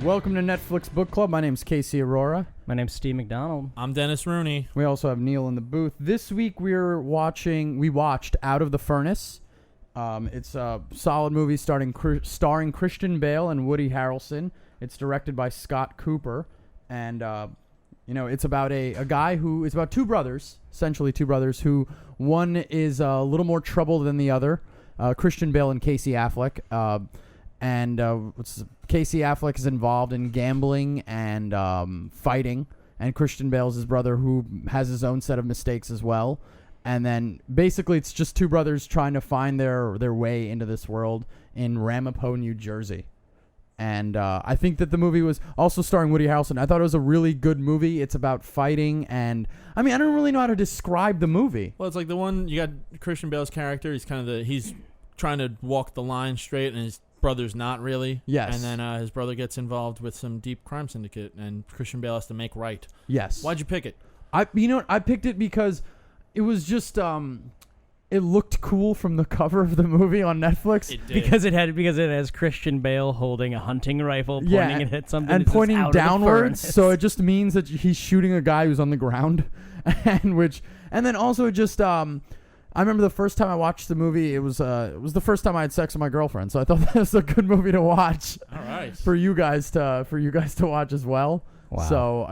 Welcome to Netflix Book Club. My name's Casey Aurora. My name's Steve McDonald. I'm Dennis Rooney. We also have Neil in the booth. This week we watched Out of the Furnace. It's a solid movie starring Christian Bale and Woody Harrelson. It's directed by Scott Cooper. And, it's about it's about two brothers, essentially two brothers, who one is a little more troubled than the other, Christian Bale and Casey Affleck. Casey Affleck is involved in gambling and fighting, and Christian Bale's his brother who has his own set of mistakes as well. And then basically it's just two brothers trying to find their way into this world in Ramapo, New Jersey. And I think that the movie was also starring Woody Harrelson. I thought it was a really good movie. It's about fighting, and I don't really know how to describe the movie. Well, it's like the one, you got Christian Bale's character. He's trying to walk the line straight, and his brother's not really. Yes. And then his brother gets involved with some deep crime syndicate, and Christian Bale has to make right. Yes. Why'd you pick it? I picked it because it was just it looked cool from the cover of the movie on Netflix. It did. Because it has Christian Bale holding a hunting rifle, pointing it at something, and pointing out of the downwards. furnace. So it just means that he's shooting a guy who's on the ground, and then also just I remember the first time I watched the movie, it was the first time I had sex with my girlfriend. So I thought that was a good movie to watch. All right. For you guys to watch as well. Wow. So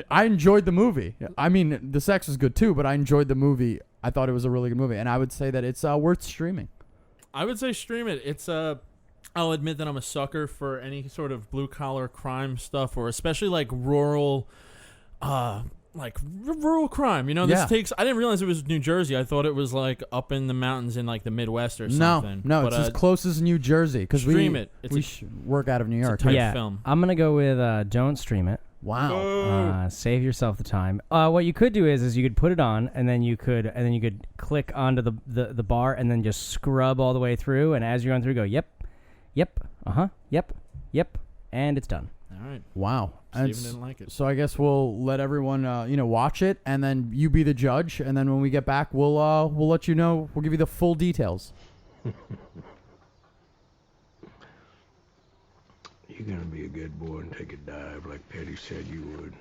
I enjoyed the movie. I mean, the sex was good too, but I enjoyed the movie. I thought it was a really good movie, and I would say that it's worth streaming. I would say stream it. It's I'll admit that I'm a sucker for any sort of blue collar crime stuff, or especially like rural crime. You know, this takes. I didn't realize it was New Jersey. I thought it was like up in the mountains in like the Midwest or something. No, it's as close as New Jersey because we work out of New York. It's a tight film. I'm gonna go with don't stream it. Wow. Save yourself the time. What you could do is you could put it on, and then you could click onto the bar, and then just scrub all the way through. And as you're going through, go yep, yep, and it's done. All right. Wow. Steven didn't like it. So I guess we'll let everyone watch it, and then you be the judge, and then when we get back, we'll let you know. We'll give you the full details. You're gonna be a good boy and take a dive like Petty said you would.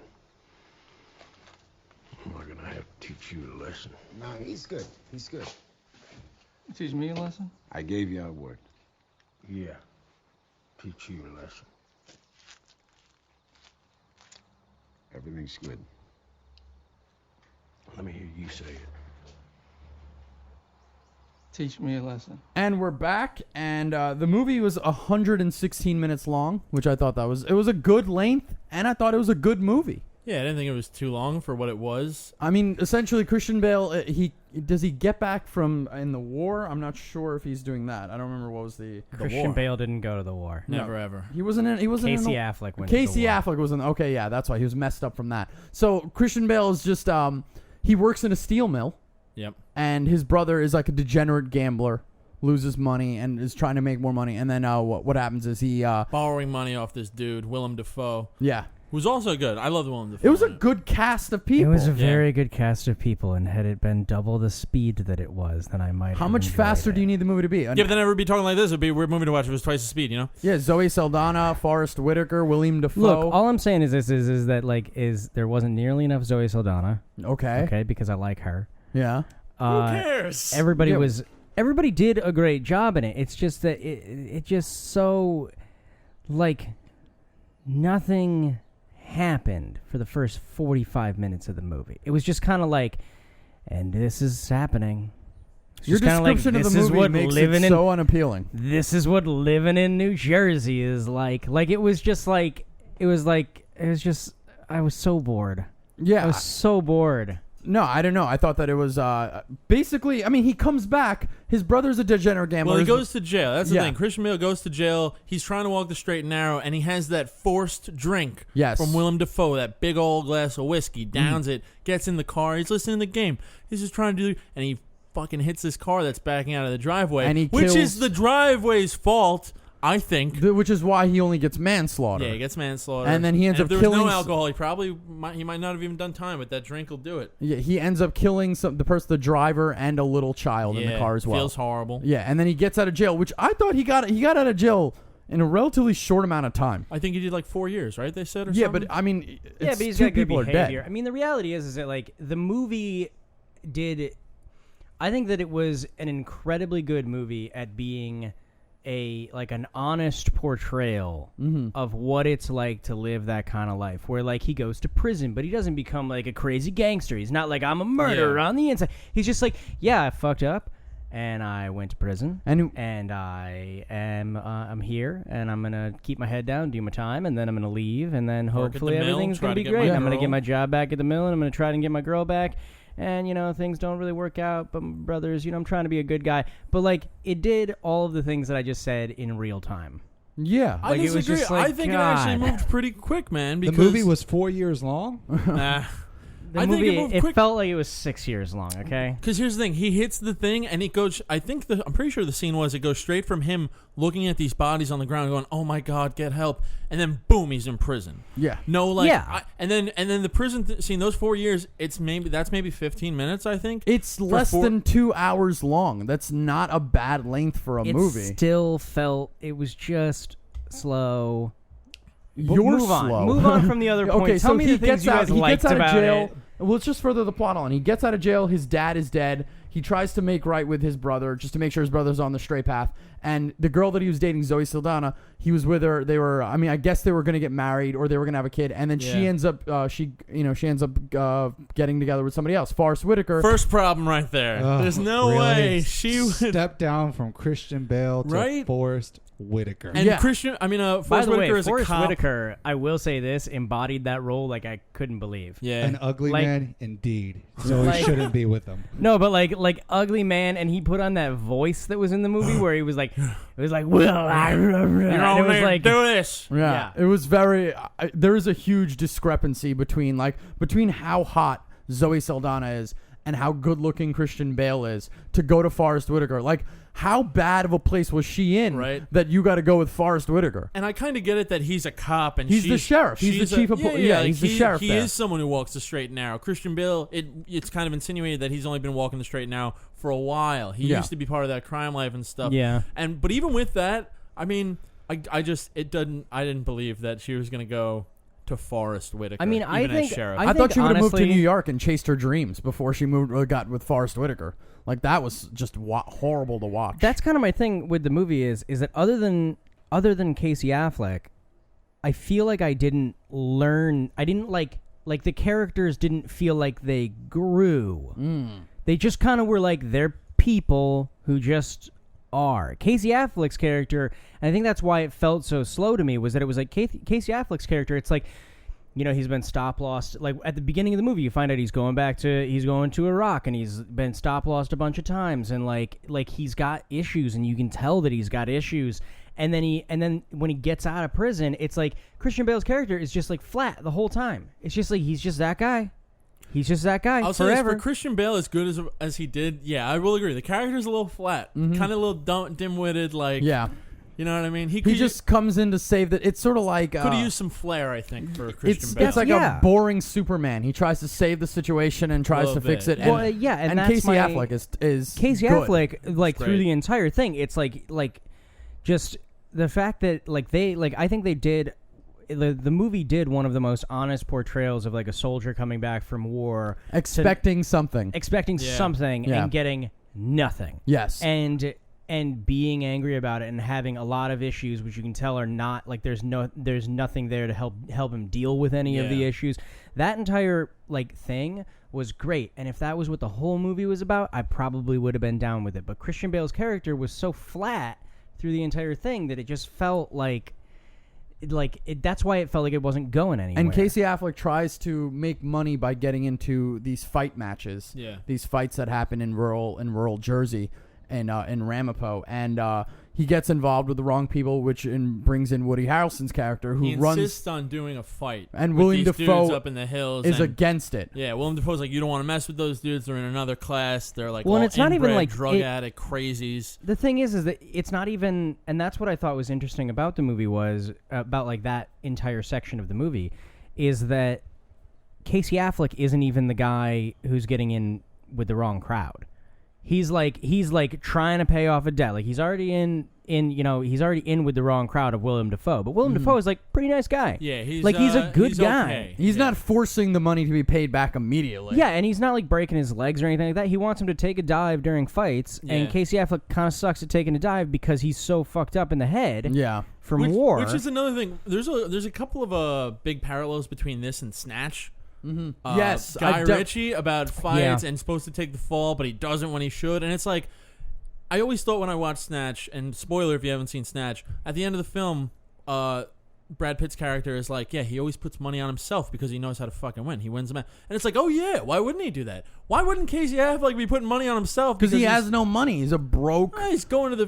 I'm not gonna have to teach you a lesson. No, he's good. He's good. You teach me a lesson? I gave you our word. Yeah, teach you a lesson. Everything's good. Let me hear you say it. Teach me a lesson. And we're back, and the movie was 116 minutes long, which I thought it was a good length, and I thought it was a good movie. Yeah, I didn't think it was too long for what it was. I mean, essentially, Christian Bale, does he get back from in the war? I'm not sure if he's doing that. I don't remember what was the Christian war. Bale didn't go to the war. Never ever. He wasn't in. He wasn't. Casey in Affleck went. Casey to the war. Affleck was in. Okay, yeah, that's why he was messed up from that. So Christian Bale is just he works in a steel mill. Yep. And his brother is like a degenerate gambler, loses money and is trying to make more money. And then what happens is he borrowing money off this dude, Willem Dafoe. Yeah. Who's also good. I love Willem Dafoe. It was a good cast of people. It was a very good cast of people, and had it been double the speed that it was, then I might. How much faster do you need the movie to be? Yeah, but then I would be talking like this. It'd be a weird movie to watch if it was twice the speed, you know? Yeah, Zoe Saldana, Forrest Whitaker, William Dafoe. Look, all I'm saying is this: is that there wasn't nearly enough Zoe Saldana. Okay, because I like her. Yeah. Who cares? Everybody did a great job in it. It's just that it just so like nothing happened for the first 45 minutes of the movie. It was just kind of like, and this is happening. Your description of the movie makes it so unappealing. This is what living in New Jersey is like. Like it was just I was so bored. Yeah. I was so bored. No, I don't know. I thought that it was basically. I mean, he comes back. His brother's a degenerate gambler. Well, he goes to jail. That's the thing. Christian Bale goes to jail. He's trying to walk the straight and narrow, and he has that forced drink from Willem Dafoe, that big old glass of whiskey. Downs it, gets in the car. He's listening to the game. He's just trying to do, and he fucking hits this car that's backing out of the driveway, and which is the driveway's fault. I think. Which is why he only gets manslaughter. Yeah, he gets manslaughter. And then he ends up killing... If there was no alcohol, he might not have even done time, but that drink will do it. Yeah, he ends up killing the driver and a little child in the car as well. Feels horrible. Yeah, and then he gets out of jail, which I thought he got out of jail in a relatively short amount of time. I think he did like 4 years, right? They said, or Yeah, something? but I mean, Yeah, it's but he's two got good people are behavior. dead. I mean, the reality is that like the movie did. I think that it was an incredibly good movie at being an honest portrayal of what it's like to live that kind of life, where like he goes to prison, but he doesn't become like a crazy gangster. He's not like, I'm a murderer on the inside. He's just like, yeah, I fucked up. And I went to prison, and I am I'm here, and I'm gonna keep my head down, do my time, and then I'm gonna leave, and then hopefully everything's gonna be great. I'm gonna get my job back at the mill, and I'm gonna try to get my girl back, and things don't really work out. But brothers, I'm trying to be a good guy. But like it did all of the things that I just said in real time. Yeah, I disagree. It was just like, I think it actually moved pretty quick, man. Because the movie was 4 years long. The movie, it felt like it was 6 years long, okay? Because here's the thing. He hits the thing, and it goes... I'm pretty sure the scene was it goes straight from him looking at these bodies on the ground going, oh, my God, get help. And then, boom, he's in prison. Yeah. No, like... Yeah. And then the prison scene, those 4 years, that's maybe 15 minutes, I think. It's less than 2 hours long. That's not a bad length for a movie. It still felt... It was just slow... You're move slow. on. Move on from the other point. Okay, Tell so me he the things gets you out. guys He liked gets out of about jail. it. Well, let's just further the plot on. He gets out of jail. His dad is dead. He tries to make right with his brother just to make sure his brother's on the straight path. And the girl that he was dating, Zoe Saldana, he was with her. They were, I guess they were going to get married or they were going to have a kid. And then she ends up, getting together with somebody else, Forrest Whitaker. First problem right there. There's no way she would step down from Christian Bale to Forrest Whitaker. And Forrest By the Whitaker way, is a Forrest cop. Whitaker, I will say this, embodied that role like I couldn't believe. Yeah. An ugly man, indeed. So he shouldn't be with them. No, but like ugly man, and he put on that voice that was in the movie where he was like, it was like, will I? You it was like, do this. Yeah. It was very. There is a huge discrepancy between how hot Zoe Saldana is and how good looking Christian Bale is to go to Forrest Whitaker. Like, how bad of a place was she in that you got to go with Forrest Whitaker? And I kind of get it that he's a cop and he's the sheriff. He's the chief of police. Yeah, he's the sheriff. He is someone who walks the straight and narrow. Christian Bale, it's kind of insinuated that he's only been walking the straight and narrow for a while. He used to be part of that crime life and stuff. Yeah. But even with that, I mean, I didn't believe that she was going to go to Forrest Whitaker. I mean, I thought she would have moved to New York and chased her dreams before she got with Forrest Whitaker. Like, that was just horrible to watch. That's kind of my thing with the movie is that other than Casey Affleck, I feel like I didn't learn. I didn't like the characters didn't feel like they grew. They just kind of were like they're people who just are. Casey Affleck's character, and I think that's why it felt so slow to me, was that it was like Casey Affleck's character. It's like, he's been stop lost. Like at the beginning of the movie, you find out he's going to Iraq, and he's been stop lost a bunch of times, and like he's got issues, and you can tell that he's got issues. And then when he gets out of prison, it's like Christian Bale's character is just like flat the whole time. It's just like he's just that guy. He's just that guy I'll forever. say this, for Christian Bale, as good as he did, yeah, I will agree. The character's a little flat, kind of a little dim-witted, like, yeah. You know what I mean? He just comes in to save that. It's sort of like could have used some flair, I think, for Christian Bale. It's like a boring Superman. He tries to save the situation and tries to fix it. And, and that's Casey Affleck is Casey good. Affleck, like through the entire thing. It's like just the fact that I think they did. The movie did one of the most honest portrayals of like a soldier coming back from war, expecting something, and getting nothing. Yes, and being angry about it and having a lot of issues, which you can tell are not like there's nothing there to help him deal with any of the issues. That entire thing was great, and if that was what the whole movie was about, I probably would have been down with it. But Christian Bale's character was so flat through the entire thing that it just felt that's why it felt like it wasn't going anywhere. And Casey Affleck tries to make money by getting into these fight matches. Yeah. These fights that happen in rural Jersey and in Ramapo. And he gets involved with the wrong people, which brings in Woody Harrelson's character, who insists on doing a fight. And with William these Dafoe dudes up in the hills is against it. Yeah, William Dafoe's like, you don't want to mess with those dudes. They're in another class. They're like, well, all and it's not even like drug addict crazies. The thing is that it's not even, and that's what I thought was interesting about the movie was about that entire section of the movie, is that Casey Affleck isn't even the guy who's getting in with the wrong crowd. He's like trying to pay off a debt. Like he's already in in, he's already in with the wrong crowd of Willem Dafoe. But Willem Dafoe is like pretty nice guy. Yeah, he's a good guy. Okay. He's not forcing the money to be paid back immediately. Yeah, and he's not like breaking his legs or anything like that. He wants him to take a dive during fights, and Casey Affleck kind of sucks at taking a dive because he's so fucked up in the head. Yeah. From war. Which is another thing. There's a couple of big parallels between this and Snatch. Mm-hmm. Yes, Guy Ritchie about fights and supposed to take the fall, but he doesn't when he should. And it's like, I always thought when I watched Snatch, and spoiler if you haven't seen Snatch, at the end of the film, Brad Pitt's character is like, yeah, he always puts money on himself because he knows how to fucking win. He wins the match. And it's like, oh yeah, why wouldn't he do that? Why wouldn't Casey Affleck be putting money on himself? Because he has no money. He's a broke. He's going to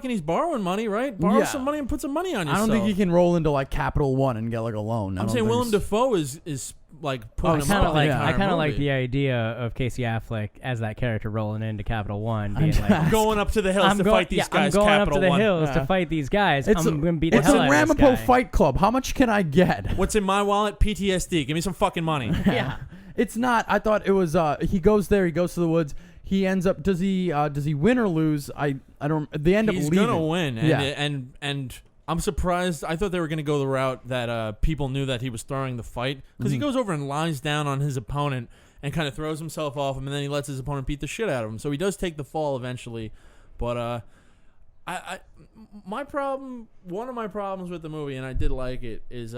he's borrowing money, right? Borrow some money and put some money on yourself. I don't think he can roll into like Capital One and get like a loan. I'm saying Willem Dafoe is like putting him up. I kind of like the idea of Casey Affleck as that character rolling into Capital One, being like, I'm going up to the hills to fight these guys. I'm going Capital up to the One. hills to fight these guys. I'm going to beat the It's hell a out of this Ramapo guy. Fight Club. How much can I get? What's in my wallet? PTSD. Give me some fucking money. Yeah. It's not. I thought it was. He goes there. He goes to the woods. He ends up. Does he win or lose? I don't. They end up leaving. He's gonna win. And I'm surprised. I thought they were gonna go the route that people knew that he was throwing the fight, because he goes over and lies down on his opponent and kind of throws himself off him, and then he lets his opponent beat the shit out of him. So he does take the fall eventually. But one of my problems with the movie, and I did like it, is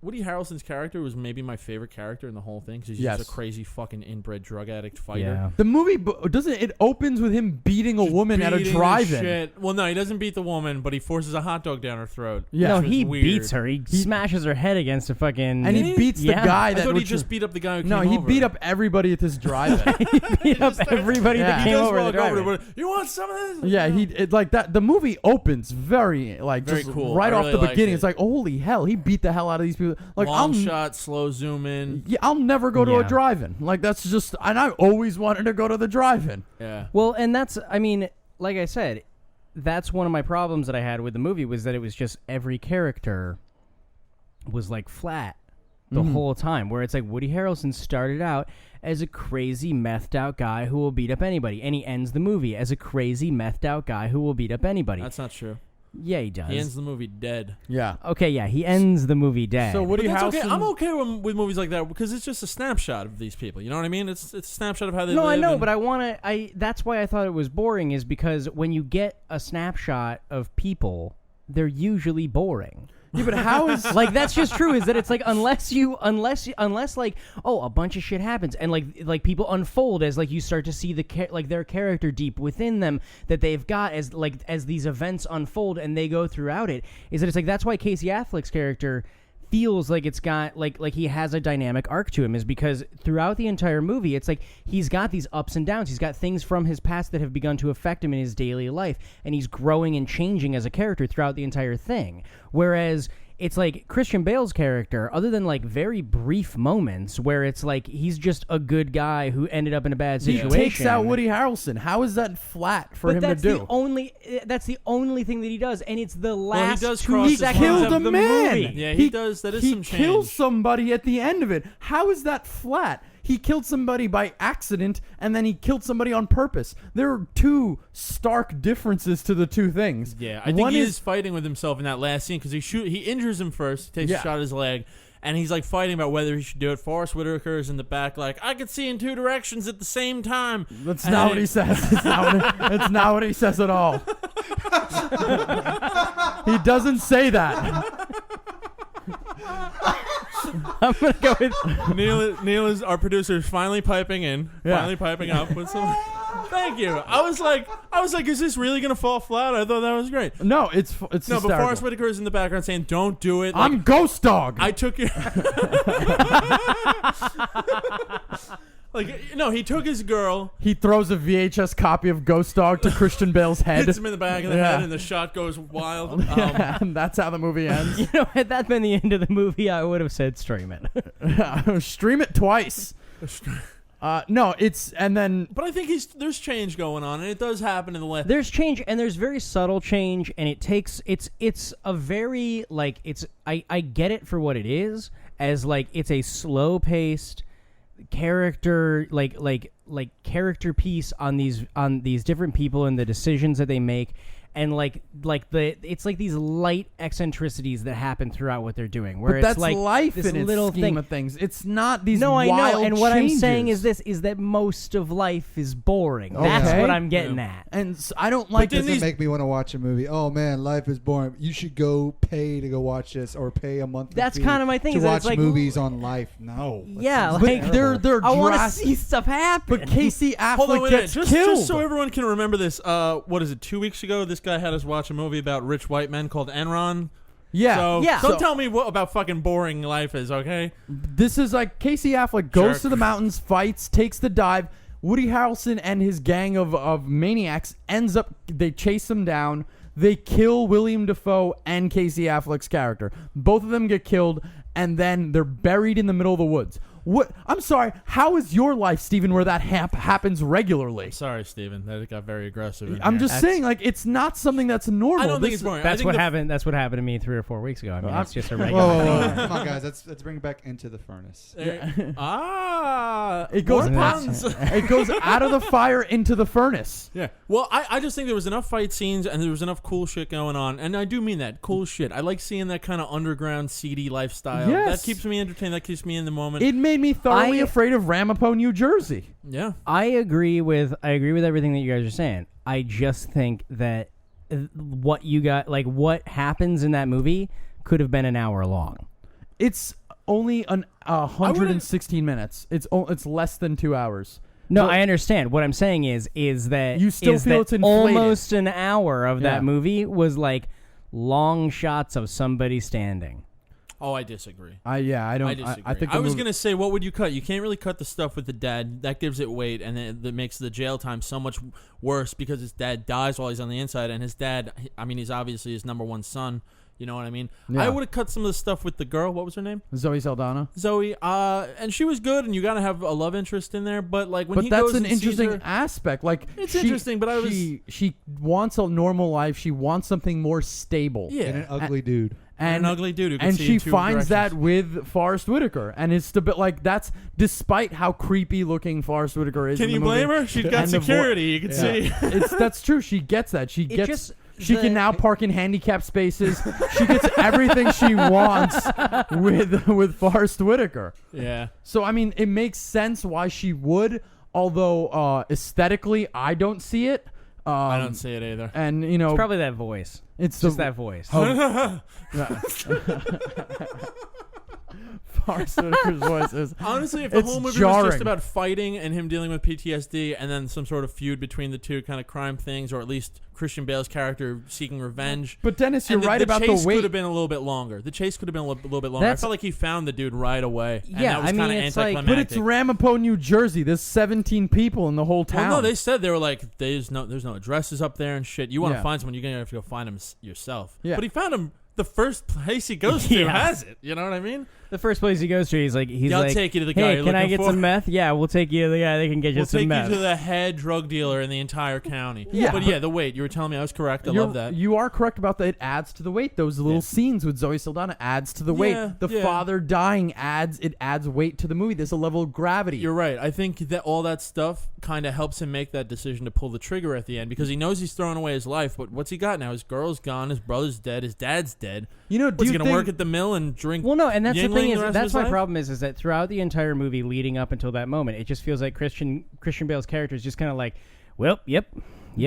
Woody Harrelson's character was maybe my favorite character in the whole thing, because he's just a crazy fucking inbred drug addict fighter. Yeah. The movie it opens with him beating a woman at a drive-in. Well, no, he doesn't beat the woman, but he forces a hot dog down her throat. Yeah. No, which he was weird. beats her. He smashes her head against a fucking... And he beats the guy I that... thought he just beat up the guy who came No, over. he beat up everybody at this drive-in. He beat up everybody that came over the drive-in. You want some of this? Yeah, like that. The movie opens very just cool. right I off really the beginning. liked It's like, holy hell, he beat the hell out of these people. Like, Long shot, slow zoom in. Yeah, I'll never go to a drive-in. Like, that's just, and I always wanted to go to the drive-in. Yeah. Well, and that's, I mean, like I said, that's one of my problems that I had with the movie, was that it was just every character was like flat the whole time, where it's like Woody Harrelson started out as a crazy methed out guy who will beat up anybody, and he ends the movie as a crazy methed out guy who will beat up anybody. That's not true. Yeah, he does. He ends the movie dead. Yeah. Okay, yeah, he ends the movie dead. So Woody Harrelson... Okay. I'm okay with movies like that, because it's just a snapshot of these people. You know what I mean? It's a snapshot of how they live. No, I know, but I want to... That's why I thought it was boring, is because when you get a snapshot of people, they're usually boring. Yeah, but how is... Like, that's just true, is that it's like, unless like, oh, a bunch of shit happens, and like people unfold as like you start to see their character deep within them that they've got as these events unfold and they go throughout it, is that it's like, that's why Casey Affleck's character feels like it's got like he has a dynamic arc to him, is because throughout the entire movie it's like he's got these ups and downs. He's got things from his past that have begun to affect him in his daily life, and he's growing and changing as a character throughout the entire thing. Whereas it's like Christian Bale's character, other than like very brief moments where it's like he's just a good guy who ended up in a bad situation. He takes out Woody Harrelson. How is that flat for him to do? That's the only thing that he does, and it's the last he does 2 cross his seconds killed of a the man. movie. Yeah, he does. That is some change. He kills somebody at the end of it. How is that flat? He killed somebody by accident, and then he killed somebody on purpose. There are two stark differences to the two things. Yeah, I think he is fighting with himself in that last scene, because he injures him first, takes a shot at his leg, and he's like fighting about whether he should do it. Forrest Whitaker is in the back like, I could see in two directions at the same time. That's not what he says. It's not what he says at all. He doesn't say that. I'm gonna go with Neil is our producer, is finally piping in, finally piping up with some. Thank you. I was like, is this really gonna fall flat? I thought that was great. No, it's No, hysterical. but Forrest Whitaker is in the background saying, "Don't do it." Like, I'm Ghost Dog. I took it. He took his girl. He throws a VHS copy of Ghost Dog to Christian Bale's head. Hits him in the back of the head, and the shot goes wild. And that's how the movie ends. You know, had that been the end of the movie, I would have said stream it. Stream it twice. No, But I think there's change going on, and it does happen in the last. There's change, and there's very subtle change, and it's a very like I get it for what it is, as like it's a slow paced character like character piece on these different people and the decisions that they make, and it's like these light eccentricities that happen throughout what they're doing. Where but it's that's like life this in its little scheme thing. of things. It's not these No, I wild know, and what changes. I'm saying is that most of life is boring. Okay. That's what I'm getting at. And I don't like It this. doesn't make me want to watch a movie. Oh man, life is boring. You should go pay to go watch this, or pay a monthly That's fee kind of my thing. to is that watch it's like, movies on life. No, Yeah, that sounds like terrible. they're I want to drastic- see stuff happen. But Casey Hold on, Affleck wait a minute. gets Just killed. so everyone can remember this, what is it, 2 weeks ago, this guy had us watch a movie about rich white men called Enron. yeah, So Yeah. don't So- tell me what about fucking boring life is, okay? This is like Casey Affleck goes Jerk. to the mountains, fights, takes the dive. Woody Harrelson and his gang of maniacs they chase him down. They kill William Dafoe and Casey Affleck's character. Both of them get killed, and then they're buried in the middle of the woods. What? I'm sorry. How is your life, Steven, where that happens regularly? Sorry, Steven. That got very aggressive. I'm just saying, like, it's not something that's normal. I don't think This- it's boring. I That's think what the- happened. That's what happened to me 3 or 4 weeks ago. I mean, it's just a Whoa, regular whoa, thing. whoa. Come on, guys. Let's bring it back into the furnace. It goes more past- puns. It goes out of the fire into the furnace. Yeah. Well, I just think there was enough fight scenes and there was enough cool shit going on. And I do mean that. Cool shit. I like seeing that kind of underground, seedy lifestyle. Yes. That keeps me entertained. That keeps me in the moment. It made me thoroughly I- afraid of Ramapo, New Jersey. yeah. I agree with everything that you guys are saying. I just think that what happens in that movie could have been an hour long. It's only 116 minutes. It's less than 2 hours. No, But- I understand. What I'm saying is that You still feel that it's inflated. almost an hour of Yeah. that movie was like long shots of somebody standing. Oh, I disagree. I don't. I disagree. I think I the was movie- gonna say, what would you cut? You can't really cut the stuff with the dad. That gives it weight, and that makes the jail time so much worse because his dad dies while he's on the inside, and his dad. I mean, he's obviously his number one son. You know what I mean? Yeah. I would have cut some of the stuff with the girl. What was her name? Zoe Saldana. Zoe. And she was good, and you gotta have a love interest in there. But like when But he that's goes an and sees interesting her- aspect. Like It's interesting, but she wants a normal life. She wants something more stable. yeah, And an ugly dude. and an ugly dude who can and see she in two finds that directions. with Forrest Whitaker, and it's like that's despite how creepy looking Forrest Whitaker is. Can in you the movie. blame her? She's got And the vo- security. You can see. That's true. She gets that. She gets. just- She can now park in handicapped spaces. She gets everything she wants with Forrest Whitaker. Yeah. So I mean, it makes sense why she would. Although aesthetically, I don't see it. I don't see it either. And you know, It's probably that voice. it's Just the that voice. Forrest Whitaker's voice is. Honestly, if the It's whole movie was jarring. just about fighting and him dealing with PTSD and then some sort of feud between the two kind of crime things, or at least Christian Bale's character seeking revenge. But Dennis, you're And right about the chase weight. could have been a little bit longer. The chase could have been a little bit longer. I That's- felt like he found the dude right away. And Yeah, that was I mean, kind of it's like- anticlimactic. But it's Ramapo, New Jersey. There's 17 people in the whole town. Well, no, they said they were like, there's no addresses up there and shit. You want to Yeah. find someone, you're gonna have to go find him yourself. Yeah. But he found him. The first place he goes to Yeah. has it. You know what I mean? The first place he goes to, he's like, Yeah, I'll take you to the guy hey, you're can I looking get for." some meth? Yeah, we'll take you to the guy that can get you We'll some take meth. you to the head drug dealer in the entire county. Yeah, but but- yeah, the weight. You were telling me I was correct. I You're- love that. You are correct about that. It adds to the weight. Those little Yeah. scenes with Zoe Saldana adds to the Yeah, weight. The yeah. father dying adds weight to the movie. There's a level of gravity. You're right. I think that all that stuff kind of helps him make that decision to pull the trigger at the end because he knows he's throwing away his life. But what's he got now? His girl's gone. His brother's dead. His dad's dead. You know, do What's you he gonna think, work at the mill and drink? Well, no, and that's the Yingling thing the rest of that's his my life? problem is that throughout the entire movie leading up until that moment, it just feels like Christian Bale's character is just kind of like, well, yep,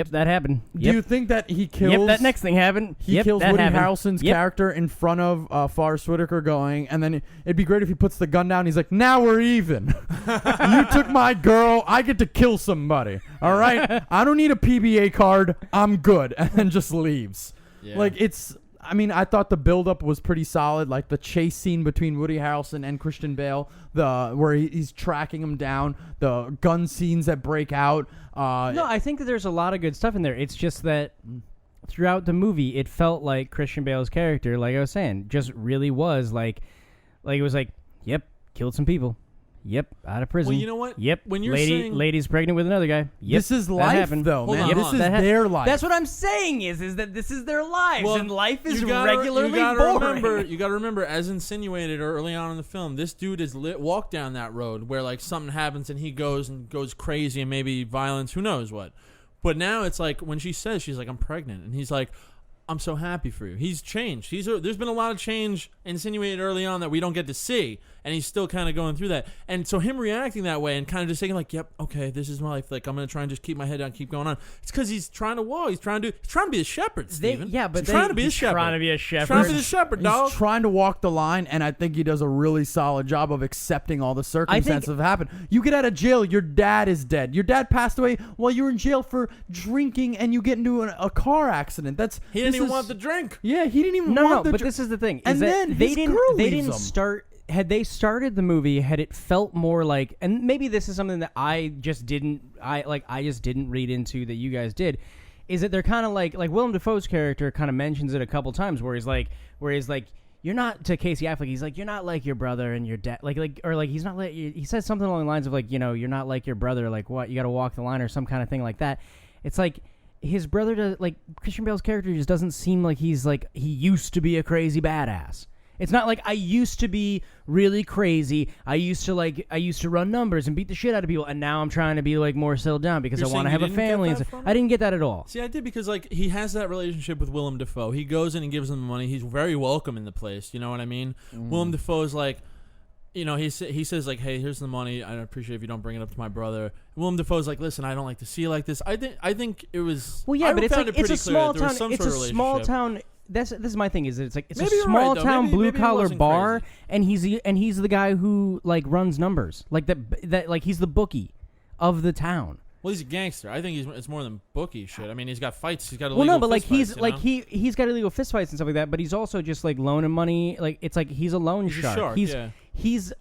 that happened. Do Yep, you think that he kills? yep, that next thing happened. He Yep, kills that Woody happened. Harrelson's Yep. character in front of Forrest Whitaker going, and then it'd be great if he puts the gun down. He's like, now we're even. You took my girl. I get to kill somebody. All right? I don't need a PBA card. I'm good. And then just leaves. Yeah. Like, it's... I mean, I thought the build-up was pretty solid. Like, the chase scene between Woody Harrelson and Christian Bale, where he's tracking him down, the gun scenes that break out. No, I think that there's a lot of good stuff in there. It's just that throughout the movie, it felt like Christian Bale's character, like I was saying, just really was like it was like, yep, killed some people. Yep, out of prison. Well, you know what? Yep, When you're saying- lady's pregnant with another guy. Yep, This is that life, happened. though, Hold man. on, This hold is on. their life. That's what I'm saying is that this is their lives, Well, and life is you gotta regularly remember, boring. you gotta remember, as insinuated early on in the film, this dude is walked down that road where like something happens and he goes crazy and maybe violence, who knows what. But now it's like when she says, she's like, I'm pregnant. And he's like, I'm so happy for you. He's changed. There's been a lot of change insinuated early on that we don't get to see, and he's still kind of going through that. And so him reacting that way and kind of just saying like, "Yep, okay, this is my life. Like I'm gonna try and just keep my head down, keep going on." It's because he's trying to walk. He's trying to be a shepherd, Steven. But he's trying to be a shepherd. Trying to be a shepherd. Trying to be the shepherd, dog. He's trying to walk the line, and I think he does a really solid job of accepting all the circumstances that happen. You get out of jail, your dad is dead. Your dad passed away while you were in jail for drinking, and you get into a car accident. He didn't even want the drink. Yeah, he didn't even want the but this is the thing. And is then that they didn't him. start. Had they started the movie, had it felt more like, and maybe this is something that I just didn't read into that you guys did, is that they're kind of like Willem Dafoe's character kind of mentions it a couple times where he's like, you're not, to Casey Affleck, he's like, you're not like your brother and your dad, he's not like, he says something along the lines of like, you're not like your brother, like what, you got to walk the line or some kind of thing like that. It's like, his brother does, like, Christian Bale's character just doesn't seem like he's like, he used to be a crazy badass. It's not like I used to be really crazy. I used to run numbers and beat the shit out of people, and now I'm trying to be like more settled down because I want to have a family. And I didn't get that at all. See, I did because like he has that relationship with Willem Dafoe. He goes in and gives him the money. He's very welcome in the place. You know what I mean? Willem Dafoe's like, he says like, hey, here's the money. I appreciate if you don't bring it up to my brother. Willem Dafoe's like, listen, I don't like to see you like this. I think it was. Well, yeah, but it's like it's a small town. It's a small town. This is my thing. Is it's maybe a small town blue collar bar, crazy. and he's the guy who like runs numbers, like that like he's the bookie of the town. Well, he's a gangster. I think it's more than bookie shit. I mean, he's got fights. He's got illegal. Well, no, but like he's he's got illegal fist fights and stuff like that. But he's also just like loaning money. Like it's like he's a loan shark. He's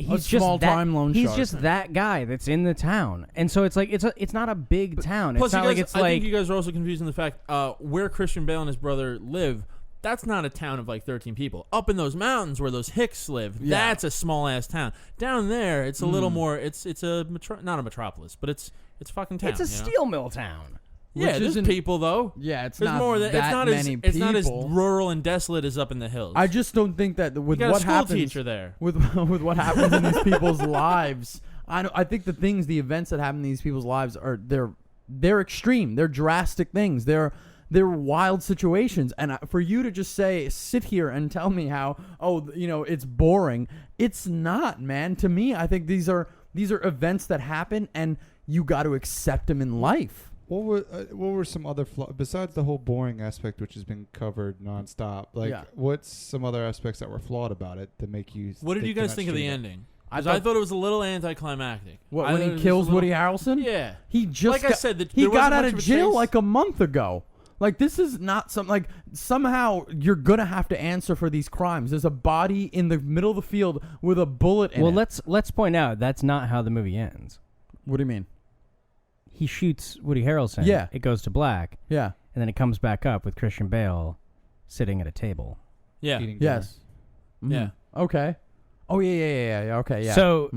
just small time loan He's shark. just that guy that's in the town, and so it's like it's not a big town. Plus, it's not I think you guys are also confusing the fact where Christian Bale and his brother live. That's not a town of like 13 people. Up in those mountains where those Hicks live, that's a small ass town. Down there, it's a little more. It's not a metropolis, but it's fucking town. It's a steel mill town. Yeah, there's people though. Yeah, it's there's not more that it's not many It's not as people. rural and desolate as up in the hills. I just don't think that with you got what a school happens teacher there. with what happens in these people's lives. I think the events that happen in these people's lives are they're extreme. They're drastic things. They're wild situations. And for you to just sit here and tell me how it's boring. It's not, man. To me, I think these are events that happen, and you got to accept them in life. What were some other besides the whole boring aspect, which has been covered nonstop? Like, what's some other aspects that were flawed about it that make you? What did you guys think of the ending? I thought it was a little anticlimactic. What, when he kills Woody Harrelson? Yeah, he just I said, he got out of jail like a month ago. Like, this is not something like somehow you're gonna have to answer for these crimes. There's a body in the middle of the field with a bullet in it. Well, let's point out that's not how the movie ends. What do you mean? He shoots Woody Harrelson. Yeah. It goes to black. Yeah. And then it comes back up with Christian Bale sitting at a table. Yeah. Eating Yes. dinner. Mm-hmm. Yeah. Okay. Oh yeah. Okay. Yeah. So,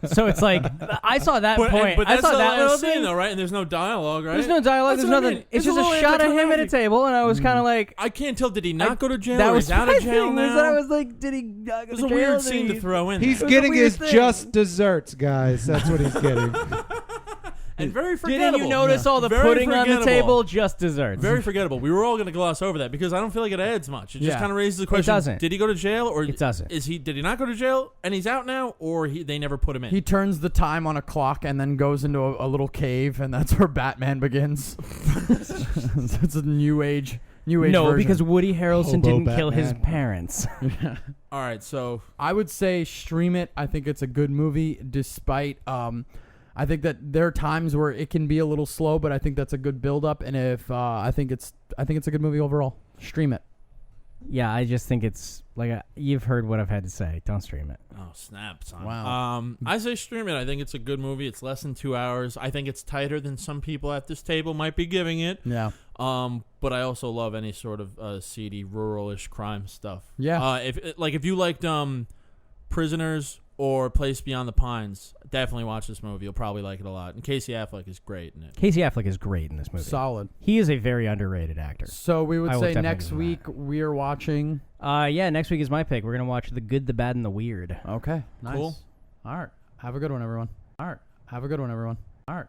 so it's like I saw that point. But that's I saw the that little last scene, thing though, right? And there's no dialogue, right? There's no dialogue. That's There's what I nothing. mean. It's It's just a a little shot of him at a anticlimactic. table, and I was kind of like, I can't tell. Did he not go to jail? that or was he's out my of jail thing, now? was that I was like, did he not go It was to a jail? weird Did scene he- to throw in. He's there. getting weird his thing. just desserts, guys. That's what he's getting. And very forgettable. Didn't you notice all the Very pudding on the forgettable. table? Just desserts. Very forgettable. We were all going to gloss over that because I don't feel like it adds much. It just Yeah. kind of raises the question: doesn't. Did he go to jail, or It doesn't. Did he not go to jail and he's out now, or they never put him in? he turns the time on a clock and then goes into a little cave, and that's where Batman begins. It's a new age No, version. because Woody Harrelson Hobo didn't kill his Batman. parents. All right, so I would say stream it. I think it's a good movie, despite I think that there are times where it can be a little slow, but I think that's a good build up. And if I think it's a good movie overall. Stream it. Yeah, I just think it's like you've heard what I've had to say. Don't stream it. oh snap, son. Wow. I say stream it. I think it's a good movie. It's less than 2 hours. I think it's tighter than some people at this table might be giving it. Yeah. But I also love any sort of seedy, rural-ish crime stuff. Yeah. If you liked Prisoners or Place Beyond the Pines, definitely watch this movie. You'll probably like it a lot. And Casey Affleck is great in it. Casey Affleck is great in this movie. Solid. He is a very underrated actor. So we would I will say definitely next give him week we are watching. Yeah, next week is my pick. We're gonna watch The Good, the Bad, and the Weird. Okay. Nice. Cool. All right. Have a good one, everyone. All right. Have a good one, everyone. All right.